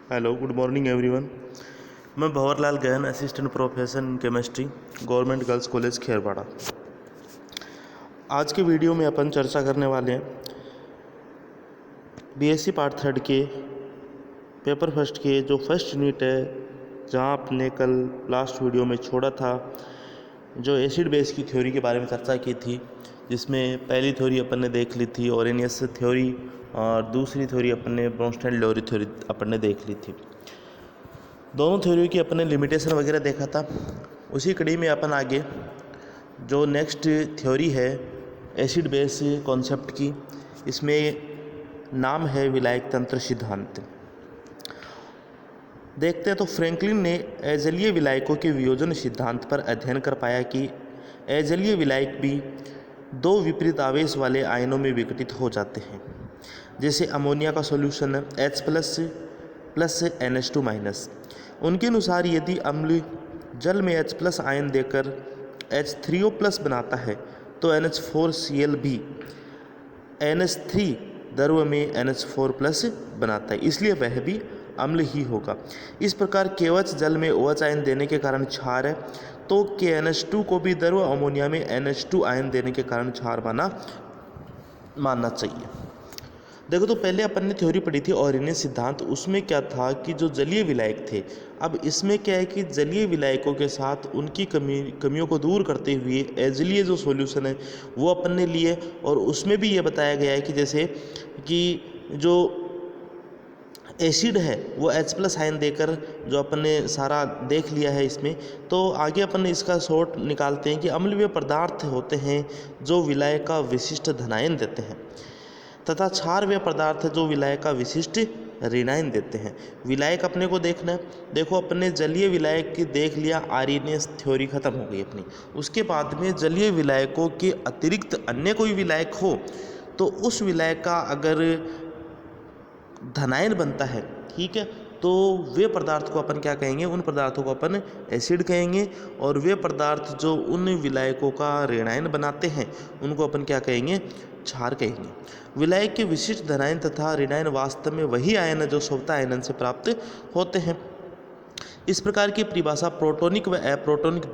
Hello, good morning everyone. मैं Bhanwarlal Gahan, assistant professor in chemistry, government girls college Kherpada. आज के video में अपन चर्चा करने वाले हैं बीएससी पार्ट थर्ड के पेपर फर्स्ट के जो फर्स्ट यूनिट है, जहां आपने कल लास्ट वीडियो में छोड़ा था, जो एसिड बेस की थ्योरी के बारे में चर्चा की थी, जिसमें पहली थ्योरी अपन ने देख ली थी ओरेनियस थ्योरी, और दूसरी थ्योरी अपन ने ब्रोंस्टेड-लोरी थ्योरी अपन ने देख ली थी। दोनों थ्योरी की अपन ने लिमिटेशन वगैरह देखा था। उसी कड़ी में अपन आगे जो नेक्स्ट थ्योरी है एसिड बेस कॉन्सेप्ट की, इसमें नाम है विलायक तंत्र सिद्धांत। देखते हैं तो फ्रैंकलिन ने अजलीय विलायकों के वियोजन सिद्धांत पर अध्ययन कर पाया कि अजलीय विलायक भी दो विपरीत आवेश वाले आयनों में विघटित हो जाते हैं। जैसे अमोनिया का सॉल्यूशन H प्लस NH2-। उनके अनुसार यदि अम्ल जल में H+ आयन देकर H3O+ बनाता है तो NH4Cl भी NH3 द्रव्य में NH4+ बनाता है, इसलिए वह भी अम्ल ही होगा। इस प्रकार KOH जल में OH आयन देने के कारण क्षार है, तो KNH2 को भी द्रव्य अमोनिया में NH2 आयन देने के कारण क्षार मानना चाहिए। देखो तो पहले अपन ने थ्योरी पढ़ी थी ओरेनियस सिद्धांत। उसमें क्या था कि जो जलीय विलायक थे, अब इसमें क्या है कि जलीय विलायकों के साथ उनकी कमियों को दूर करते हुए अजलीय जो सॉल्यूशन है वो अपन ने लिए, और उसमें भी ये बताया गया है कि जैसे कि जो एसिड है वो H+ आयन देकर, जो अपन ने सारा देख लिया है इसमें, तो आगे अपन ने इसका शॉर्ट निकालते हैं कि अम्लीय पदार्थ होते हैं जो विलायक का विशिष्ट धनायन देते हैं, तथा क्षार वे पदार्थ जो विलायक का विशिष्ट ऋणायन देते हैं। विलायक अपने को देखना है। देखो अपने जलीय विलायक की देख लिया, आर्यनियस थ्योरी खत्म हो गई अपनी। उसके बाद में जलीय विलायकों के अतिरिक्त अन्य कोई विलायक हो तो उस विलायक का अगर धनायन बनता है, ठीक है, तो वे पदार्थ को अपन क्या कहेंगे, उन पदार्थों को अपन एसिड कहेंगे, और वे पदार्थ जो उन विलायकों का ऋणायन बनाते हैं उनको अपन क्या कहेंगे, क्षार कहेंगे। विलायक के विशिष्ट धनायन तथा ऋणायन वास्तव में वही आयन है जो स्वतः आयनन से प्राप्त होते हैं। इस प्रकार की परिभाषा प्रोटोनिक व अप्रोटोनिक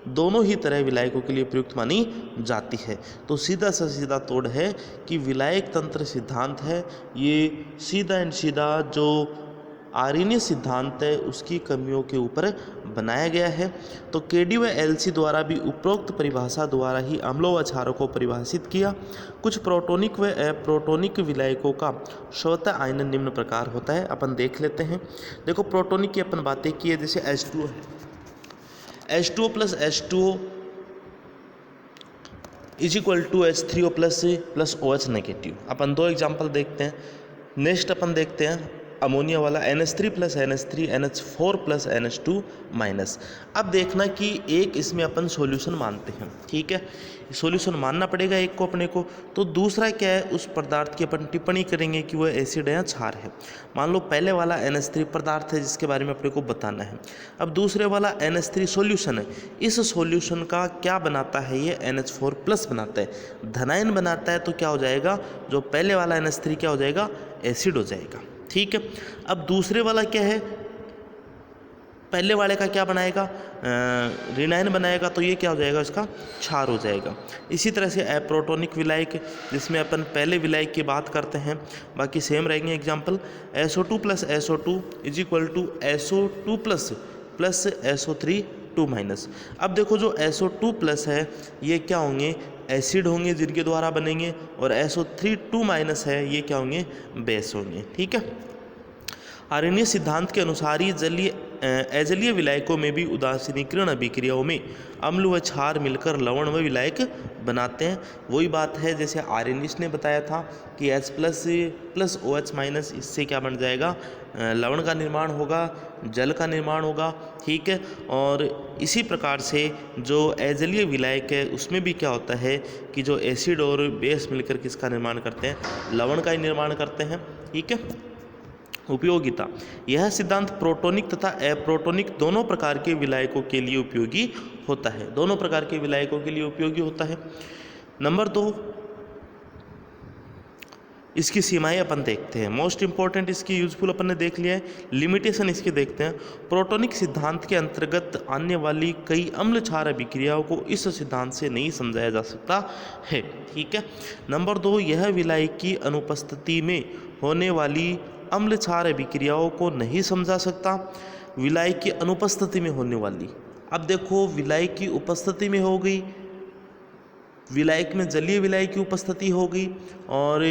दोनों ही तरह विलायकों के लिए प्रयुक्त मानी जाती है। तो सीधा सा सीधा तोड़ है कि विलायक तंत्र सिद्धांत है, ये सीधा एंड सीधा जो आर्यनियस सिद्धांत है उसकी कमियों के ऊपर बनाया गया है। तो केडी व एलसी द्वारा भी उपरोक्त परिभाषा द्वारा ही अम्लों व क्षारों को परिभाषित किया। कुछ प्रोटोनिक व अप्रोटोनिक विलायकों का स्वतः आयनन निम्न प्रकार होता है, अपन देख लेते हैं। देखो प्रोटोनिक की अपन बातें की है, जैसे H2O है, H2O plus H2O is equal to H3O plus OH negative. अपन दो एग्जाम्पल देखते हैं। नेक्स्ट अपन देखते हैं अमोनिया वाला NH3 plus NH3 NH4 plus NH2-। अब देखना कि एक इसमें अपन सॉल्यूशन मानते हैं, ठीक है, सॉल्यूशन मानना पड़ेगा एक को अपने को। तो दूसरा क्या है, उस पदार्थ की अपन टिप्पणी करेंगे कि वह एसिड है या क्षार है। मान लो पहले वाला NH3 पदार्थ है जिसके बारे में अपने को बताना है। अब दूसरे वाला NH3 सॉल्यूशन है, इस सॉल्यूशन का क्या बनाता है, ये NH4+ बनाता है, धनायन बनाता है। तो क्या हो जाएगा, जो पहले वाला NH3 क्या हो जाएगा, एसिड हो जाएगा, ठीक है। अब दूसरे वाला क्या है, पहले वाले का क्या बनाएगा, ऋणायन बनाएगा, तो ये क्या हो जाएगा, इसका क्षार हो जाएगा। इसी तरह से अप्रोटोनिक विलायक, जिसमें अपन पहले विलायक की बात करते हैं, बाकी सेम रहेंगे example. SO2 plus SO2 is equal to SO2 plus SO3 2-। अब देखो जो SO2 प्लस है ये क्या होंगे, एसिड होंगे जिनके द्वारा बनेंगे, और SO3 2- है ये क्या होंगे, बेस होंगे, ठीक है। आर्यनियस सिद्धांत के अनुसार ही अजलीय विलायकों में भी उदासीनीकरण अभिक्रियाओं में अम्ल व क्षार मिलकर लवण व विलायक बनाते हैं। वही बात है जैसे आर्यनियस ने बताया था कि H+ OH-, इससे क्या बन जाएगा, लवण का निर्माण होगा, जल का निर्माण होगा, ठीक है। और इसी प्रकार से जो अजलीय विलायक है उसमें भी क्या होता है कि जो एसिड और बेस मिलकर किसका निर्माण करते हैं, लवण का ही निर्माण करते हैं, ठीक है। उपयोगिता, यह सिद्धांत प्रोटोनिक तथा अप्रोटोनिक दोनों प्रकार के विलायकों के लिए उपयोगी होता है, दोनों प्रकार के विलायकों के लिए उपयोगी होता है। नंबर 2, इसकी सीमाएं अपन देखते हैं। मोस्ट इंपॉर्टेंट इसकी यूजफुल अपन ने देख लिया है, लिमिटेशन इसकी देखते हैं। प्रोटॉनिक सिद्धांत के अंतर्गत आने वाली कई अम्ल क्षार अभिक्रियाओं को इस सिद्धांत से नहीं समझाया जा सकता है। ठीक है। नंबर 2, यह विलायक की अनुपस्थिति में होने वाली अम्ल क्षार अभिक्रियाओं को नहीं समझा सकता। विलायक की अनुपस्थिति में होने वाली, अब देखो विलायक की उपस्थिति में हो गई, विलायक में जलीय विलायक की उपस्थिति हो गई और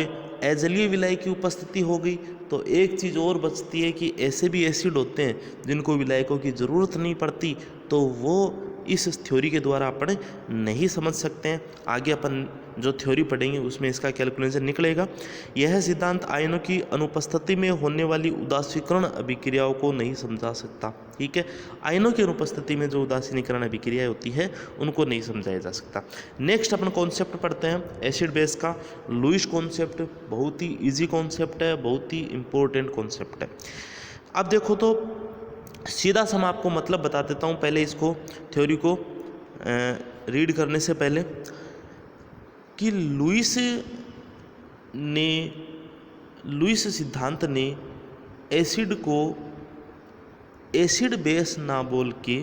अजलीय विलायक की उपस्थिति हो गई, तो एक चीज़ और बचती है कि ऐसे भी एसिड होते हैं जिनको विलायकों की ज़रूरत नहीं पड़ती, तो वो इस थ्योरी के द्वारा अपन नहीं समझ सकते हैं। आगे अपन जो थ्योरी पढ़ेंगे उसमें इसका कैलकुलेशन निकलेगा। यह सिद्धांत आयनों की अनुपस्थिति में होने वाली उदासीकरण अभिक्रियाओं को नहीं समझा सकता। ठीक है, आयनों की अनुपस्थिति में जो उदासीनीकरण अभिक्रिया होती है उनको नहीं समझाया जा सकता। नेक्स्ट अपन कॉन्सेप्ट पढ़ते हैं एसिड बेस का। लुईस कॉन्सेप्ट बहुत ही ईजी कॉन्सेप्ट है, बहुत ही इंपॉर्टेंट कॉन्सेप्ट है। अब देखो तो सीधा सा मैं आपको मतलब बता देता हूँ, पहले इसको थ्योरी को रीड करने से पहले, कि लुईस सिद्धांत ने एसिड को एसिड बेस ना बोल के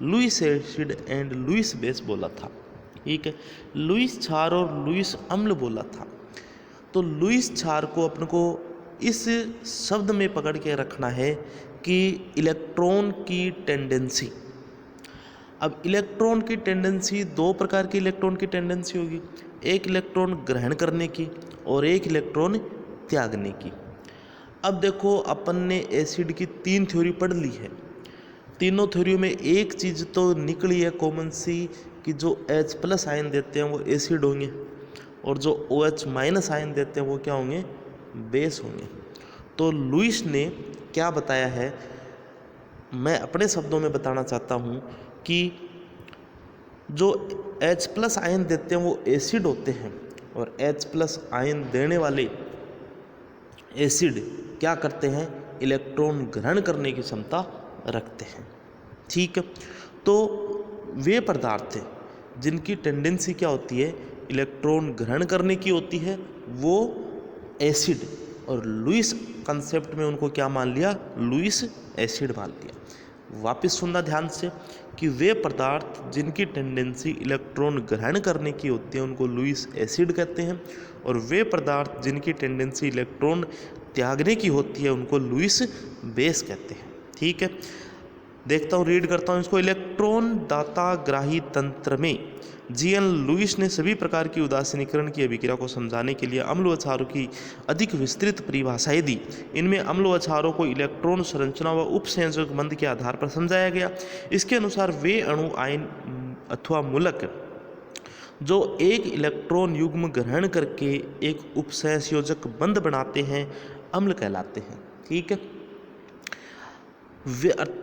Lewis acid and Lewis base बोला था। ठीक है, लुईस क्षार और लुईस अम्ल बोला था। तो लुईस क्षार को अपन को इस शब्द में पकड़ के रखना है कि इलेक्ट्रॉन की टेंडेंसी। अब इलेक्ट्रॉन की टेंडेंसी, दो प्रकार की इलेक्ट्रॉन की टेंडेंसी होगी, एक इलेक्ट्रॉन ग्रहण करने की और एक इलेक्ट्रॉन त्यागने की। अब देखो अपन ने एसिड की 3 थ्योरी पढ़ ली है, तीनों थ्योरी में एक चीज़ तो निकली है कॉमन सी, कि जो H+ आयन देते हैं वो एसिड होंगे और जो OH- आयन देते हैं वो क्या होंगे, बेस होंगे। तो लुईस ने क्या बताया है, मैं अपने शब्दों में बताना चाहता हूँ कि जो H+ आयन देते हैं वो एसिड होते हैं और H+ आयन देने वाले एसिड क्या करते हैं, इलेक्ट्रॉन ग्रहण करने की क्षमता रखते हैं। ठीक है, तो वे पदार्थ हैं जिनकी टेंडेंसी क्या होती है, इलेक्ट्रॉन ग्रहण करने की होती है, वो एसिड, और लुईस कंसेप्ट में उनको क्या मान लिया, लुईस एसिड मान लिया। वापस सुनना ध्यान से कि वे पदार्थ जिनकी टेंडेंसी इलेक्ट्रॉन ग्रहण करने की होती है उनको लुईस एसिड कहते हैं, और वे पदार्थ जिनकी टेंडेंसी इलेक्ट्रॉन त्यागने की होती है उनको लुईस बेस कहते हैं। ठीक है, देखता हूँ, रीड करता हूँ इसको। इलेक्ट्रॉन दाता ग्राही तंत्र में जीएन लुईस ने सभी प्रकार की उदासीनीकरण की अभिक्रिया को समझाने के लिए अम्ल व क्षारों की अधिक विस्तृत परिभाषाएं दी। इनमें अम्ल व क्षारों को इलेक्ट्रॉन संरचना व उपसंयोजक बंध के आधार पर समझाया गया। इसके अनुसार वे अणु, आयन अथवा मूलक जो एक इलेक्ट्रॉन युग्म ग्रहण करके एक उपसंयोजक बंध बनाते हैं अम्ल कहलाते हैं। ठीक है,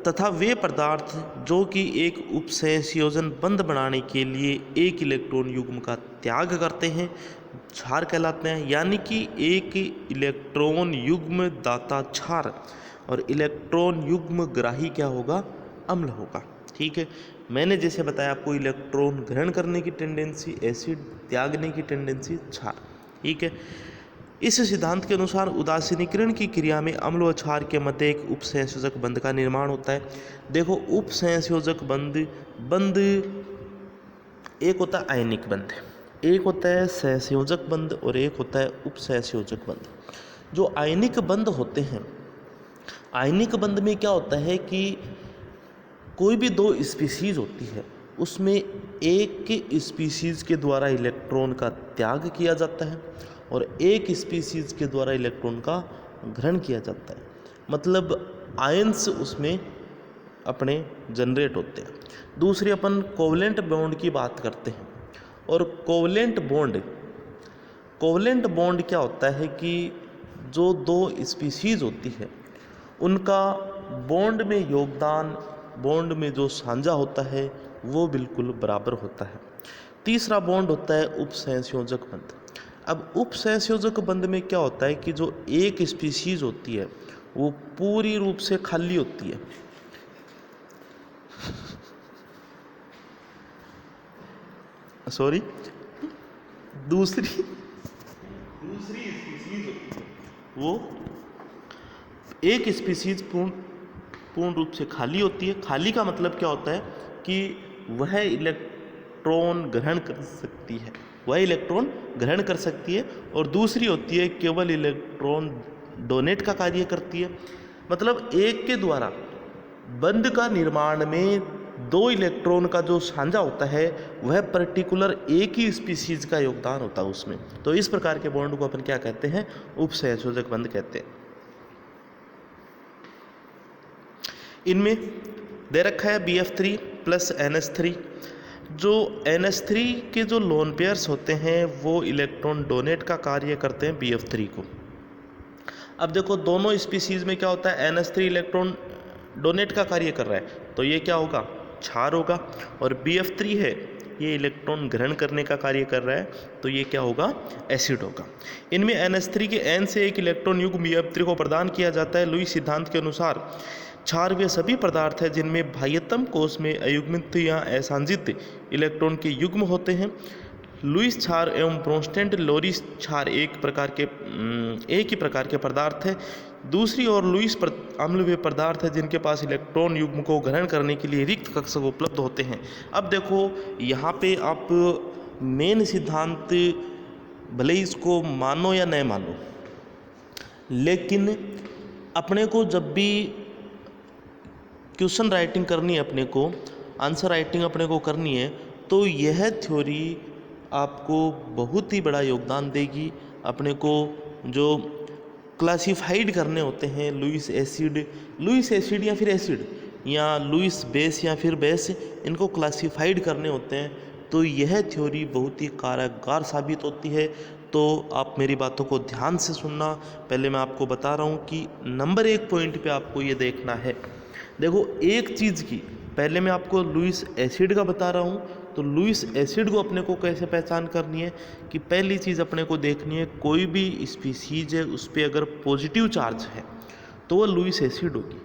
तथा वे पदार्थ जो कि एक उपसंयोजन बंध बनाने के लिए एक इलेक्ट्रॉन युग्म का त्याग करते हैं क्षार कहलाते हैं। यानी कि एक इलेक्ट्रॉन युग्म दाता क्षार और इलेक्ट्रॉन युग्म ग्राही क्या होगा, अम्ल होगा। ठीक है, मैंने जैसे बताया आपको, इलेक्ट्रॉन ग्रहण करने की टेंडेंसी एसिड, त्यागने की टेंडेंसी क्षार। ठीक है, इस सिद्धांत के अनुसार उदासीनीकरण की क्रिया में अम्ल व क्षार के मध्य एक उपसंयोजक बंध का निर्माण होता है। देखो, उपसंयोजक बंध एक होता है आयनिक बंध, एक होता है सहसंयोजक बंध और एक होता है उपसंयोजक बंध। जो आयनिक बंध होते हैं, आयनिक बंध में क्या होता है कि कोई भी 2 स्पीशीज होती है, उसमें एक स्पीशीज के द्वारा इलेक्ट्रॉन का त्याग किया जाता है और एक स्पीशीज के द्वारा इलेक्ट्रॉन का ग्रहण किया जाता है। मतलब आयंस उसमें अपने जनरेट होते हैं। दूसरी अपन कोवलेंट बॉन्ड की बात करते हैं, और कोवलेंट बॉन्ड क्या होता है कि जो 2 स्पीशीज होती है उनका बॉन्ड में योगदान, बॉन्ड में जो साझा होता है वो बिल्कुल बराबर होता है। तीसरा बॉन्ड होता है उपसंयोजक बंध। अब उपसंयोजक बंध में क्या होता है कि जो एक स्पीशीज होती है वो पूरी रूप से खाली होती है, दूसरी स्पीसीज होती है वो एक स्पीसीज पूर्ण रूप से खाली होती है। खाली का मतलब क्या होता है कि वह इलेक्ट्रॉन ग्रहण कर सकती है, वह इलेक्ट्रॉन ग्रहण कर सकती है, और दूसरी होती है केवल इलेक्ट्रॉन डोनेट का कार्य करती है। मतलब एक के द्वारा बंध का निर्माण में दो इलेक्ट्रॉन का जो साझा होता है वह पर्टिकुलर एक ही स्पीसीज का योगदान होता है उसमें। तो इस प्रकार के बॉन्ड को अपन क्या कहते हैं, उपसहसंयोजक बंध कहते हैं। इनमें दे रखा है BF3 प्लस NH3। जो NH3 के जो लोन पेयर्स होते हैं वो इलेक्ट्रॉन डोनेट का कार्य करते हैं BF3 को। अब देखो दोनों स्पीसीज में क्या होता है, NH3 इलेक्ट्रॉन डोनेट का कार्य कर रहा है तो ये क्या होगा, क्षार होगा, और BF3 है ये इलेक्ट्रॉन ग्रहण करने का कार्य कर रहा है तो ये क्या होगा, एसिड होगा। इनमें NH3 के N से एक इलेक्ट्रॉन युग्म BF3 को प्रदान किया जाता है। लुईस सिद्धांत के अनुसार क्षार वे सभी पदार्थ हैं जिनमें बाह्यतम कोश में अयुग्मित या असांजित इलेक्ट्रॉन के युग्म होते हैं। लुईस क्षार एवं ब्रोंस्टेड लोरिस क्षार एक ही प्रकार के पदार्थ है। दूसरी ओर लुईस अम्ल वे पदार्थ है जिनके पास इलेक्ट्रॉन युग्म को ग्रहण करने के लिए रिक्त कक्षक उपलब्ध होते हैं। अब देखो यहाँ पे आप मेन सिद्धांत भले इसको मानो या न मानो, लेकिन अपने को जब भी क्वेश्चन राइटिंग करनी है, अपने को आंसर राइटिंग अपने को करनी है, तो यह थ्योरी आपको बहुत ही बड़ा योगदान देगी। अपने को जो क्लासिफाइड करने होते हैं लुईस एसिड या फिर एसिड, या लुईस बेस या फिर बेस, इनको क्लासिफाइड करने होते हैं, तो यह थ्योरी बहुत ही कारगर साबित होती है। तो आप मेरी बातों को ध्यान से सुनना। पहले मैं आपको बता रहा हूँ कि नंबर 1 पॉइंट पे आपको ये देखना है। देखो एक चीज़ की, पहले मैं आपको लुईस एसिड का बता रहा हूँ, तो लुईस एसिड को अपने को कैसे पहचान करनी है कि पहली चीज़ अपने को देखनी है, कोई भी स्पीसीज है उस पर अगर पॉजिटिव चार्ज है तो वह लुईस एसिड होगी।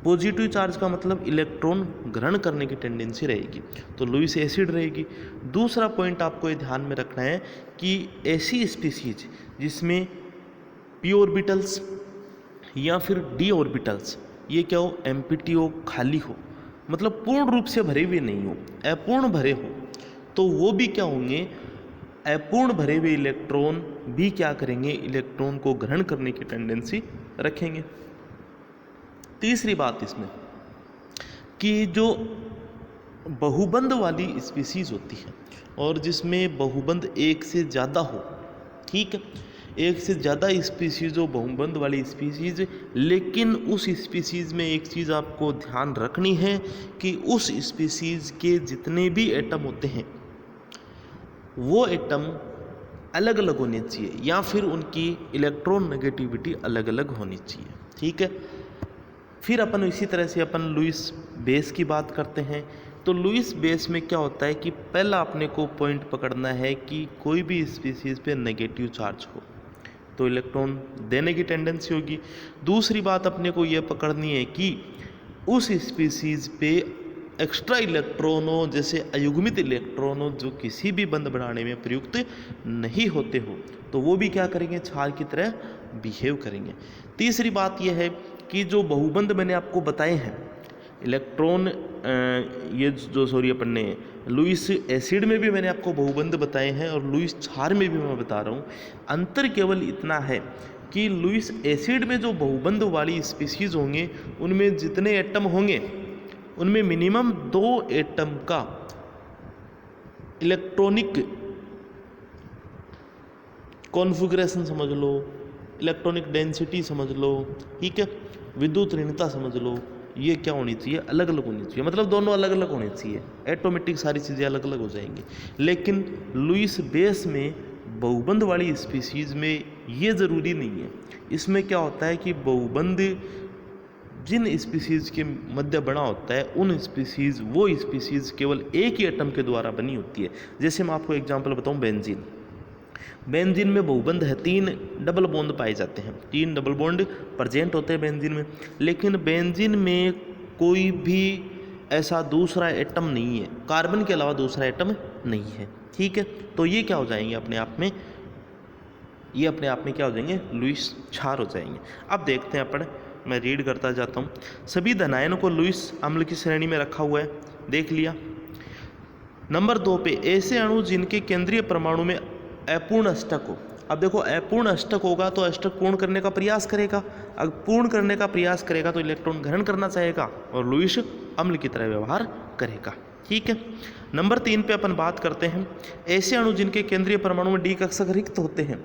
पॉजिटिव चार्ज का मतलब इलेक्ट्रॉन ग्रहण करने की टेंडेंसी रहेगी, तो लुईस एसिड रहेगी। दूसरा पॉइंट आपको ये ध्यान में रखना है कि ऐसी स्पीसीज जिसमें p ऑर्बिटल्स या फिर d ऑर्बिटल्स ये क्या हो, एम्प्टी हो, खाली हो, मतलब पूर्ण रूप से भरे हुए नहीं हो, अपूर्ण भरे हो, तो वो भी क्या होंगे, अपूर्ण भरे हुए इलेक्ट्रॉन भी क्या करेंगे, इलेक्ट्रॉन को ग्रहण करने की टेंडेंसी रखेंगे। तीसरी बात इसमें कि जो बहुबंध वाली स्पीसीज होती है और जिसमें बहुबंध एक से ज़्यादा हो, ठीक है, एक से ज़्यादा स्पीसीज हो, बहुबंध वाली स्पीसीज, लेकिन उस स्पीसीज में एक चीज़ आपको ध्यान रखनी है कि उस स्पीसीज के जितने भी एटम होते हैं वो एटम अलग अलग होने चाहिए या फिर उनकी इलेक्ट्रॉन नेगेटिविटी अलग अलग होनी चाहिए, ठीक है। फिर अपन इसी तरह से अपन लुईस बेस की बात करते हैं। तो लुईस बेस में क्या होता है कि पहला अपने को पॉइंट पकड़ना है कि कोई भी स्पीसीज पे नेगेटिव चार्ज हो तो इलेक्ट्रॉन देने की टेंडेंसी होगी। दूसरी बात अपने को यह पकड़नी है कि उस स्पीसीज पे एक्स्ट्रा इलेक्ट्रॉन हो, जैसे अयुग्मित इलेक्ट्रॉन हो, जो किसी भी बंध बनाने में प्रयुक्त नहीं होते हो, तो वो भी क्या करेंगे, क्षार की तरह बिहेव करेंगे। तीसरी बात यह है कि जो बहुबंध मैंने आपको बताए हैं इलेक्ट्रॉन, ये जो अपन ने लुईस एसिड में भी मैंने आपको बहुबंध बताए हैं और लुईस क्षार में भी मैं बता रहा हूँ। अंतर केवल इतना है कि लुईस एसिड में जो बहुबंध वाली स्पीसीज होंगे उनमें जितने एटम होंगे उनमें मिनिमम 2 एटम का इलेक्ट्रॉनिक कॉन्फ़िगरेशन समझ लो, इलेक्ट्रॉनिक डेंसिटी समझ लो, ठीक है, विद्युत ऋणता समझ लो, ये क्या होनी चाहिए, अलग अलग होनी चाहिए, मतलब दोनों अलग अलग होनी चाहिए, ऑटोमेटिक सारी चीज़ें अलग अलग हो जाएंगी। लेकिन लुईस बेस में बहुबंध वाली स्पीसीज में ये ज़रूरी नहीं है। इसमें क्या होता है कि बहुबंध जिन स्पीसीज के मध्य बना होता है उन स्पीसीज, वो स्पीसीज केवल एक ही एटम के द्वारा बनी होती है। जैसे मैं आपको एग्जांपल बताऊं, बेंजीन में बहुबंध है, 3 डबल बॉन्ड पाए जाते हैं, 3 डबल बॉन्ड प्रेजेंट होते हैं बेंजीन में, लेकिन बेंजीन में कोई भी ऐसा दूसरा एटम नहीं है, कार्बन के अलावा दूसरा एटम नहीं है, ठीक है। तो ये क्या हो जाएंगे, अपने आप में ये अपने आप में क्या हो जाएंगे, लुईस क्षार हो जाएंगे। अब देखते हैं अपन, मैं रीड करता जाता हूँ। सभी धनायनों को लुईस अम्ल की श्रेणी में रखा हुआ है, देख लिया। नंबर 2 पे ऐसे अणु जिनके केंद्रीय परमाणु में अपूर्ण अष्टक हो। अब देखो अपूर्ण अष्टक होगा तो अष्टक पूर्ण करने का प्रयास करेगा, अगर पूर्ण करने का प्रयास करेगा तो इलेक्ट्रॉन ग्रहण करना चाहेगा और लुईस अम्ल की तरह व्यवहार करेगा। ठीक है। नंबर 3 पे अपन बात करते हैं, ऐसे अणु जिनके केंद्रीय परमाणु में डी कक्षक रिक्त होते हैं।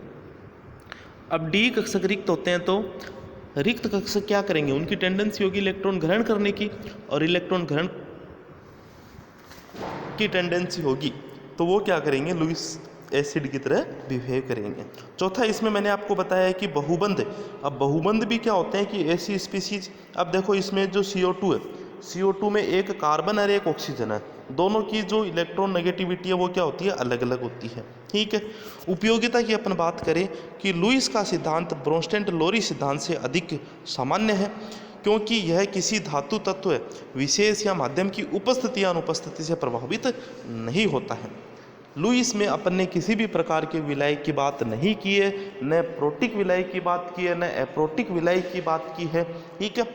अब डी कक्षक रिक्त होते हैं तो रिक्त कक्षक क्या करेंगे, उनकी टेंडेंसी होगी इलेक्ट्रॉन ग्रहण करने की, और इलेक्ट्रॉन ग्रहण की टेंडेंसी होगी तो वो क्या करेंगे, लुईस एसिड की तरह बिहेव करेंगे। चौथा, इसमें मैंने आपको बताया है कि बहुबंध। अब बहुबंध भी क्या होते हैं कि ऐसी स्पीसीज, अब देखो इसमें जो CO2 है, CO2 में एक कार्बन और एक ऑक्सीजन है, दोनों की जो इलेक्ट्रॉन नेगेटिविटी है वो क्या होती है, अलग अलग होती है। ठीक है। उपयोगिता की अपन बात करें कि लुईस का सिद्धांत ब्रोंस्टेड लोरी सिद्धांत से अधिक सामान्य है, क्योंकि यह किसी धातु तत्व विशेष या माध्यम की उपस्थिति या अनुपस्थिति से प्रभावित नहीं होता है। लुईस में अपन ने किसी भी प्रकार के विलय की बात नहीं की है, न प्रोटिक विलय की बात की है, न एप्रोटिक विलय की बात की है। ठीक है।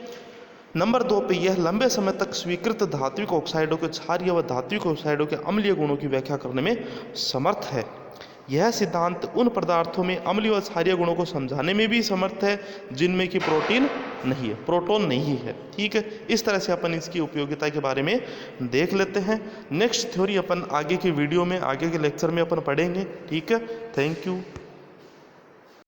नंबर 2 पे यह लंबे समय तक स्वीकृत धात्विक ऑक्साइडों के क्षारीय व धात्विक ऑक्साइडों के अम्लीय गुणों की व्याख्या करने में समर्थ है। यह सिद्धांत उन पदार्थों में अम्लीय व क्षारीय गुणों को समझाने में भी समर्थ है जिनमें कि प्रोटीन नहीं है, प्रोटॉन नहीं है। ठीक है। इस तरह से अपन इसकी उपयोगिता के बारे में देख लेते हैं। नेक्स्ट थ्योरी अपन आगे के वीडियो में, आगे के लेक्चर में अपन पढ़ेंगे। ठीक है। Thank you.